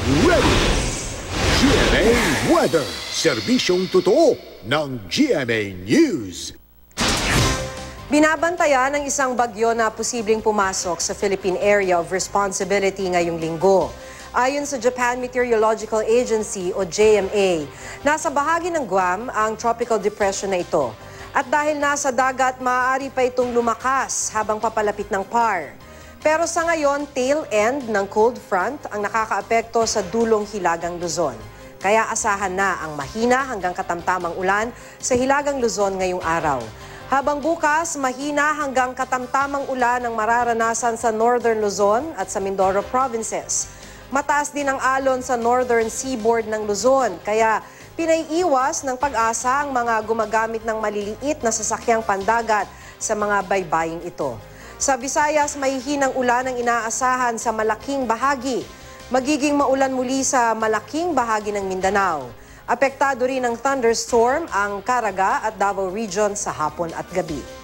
ready! GMA Weather, serbisyong totoo ng GMA News. Binabantayan ng isang bagyo na posibleng pumasok sa Philippine Area of Responsibility ngayong linggo. Ayon sa Japan Meteorological Agency o JMA, nasa bahagi ng Guam ang tropical depression na ito. At dahil nasa dagat, maaari pa itong lumakas habang papalapit ng PAR. Pero sa ngayon, tail end ng cold front ang nakakaapekto sa dulong Hilagang Luzon. Kaya asahan na ang mahina hanggang katamtamang ulan sa Hilagang Luzon ngayong araw. Habang bukas, mahina hanggang katamtamang ulan ang mararanasan sa Northern Luzon at sa Mindoro provinces. Mataas din ang alon sa northern seaboard ng Luzon, kaya pinaiiwas ng Pag-asa ang mga gumagamit ng maliliit na sasakyang pandagat sa mga baybaying ito. Sa Visayas, mahihinang ulan ang inaasahan sa malaking bahagi. Magiging maulan muli sa malaking bahagi ng Mindanao. Apektado rin ng thunderstorm ang Caraga at Davao Region sa hapon at gabi.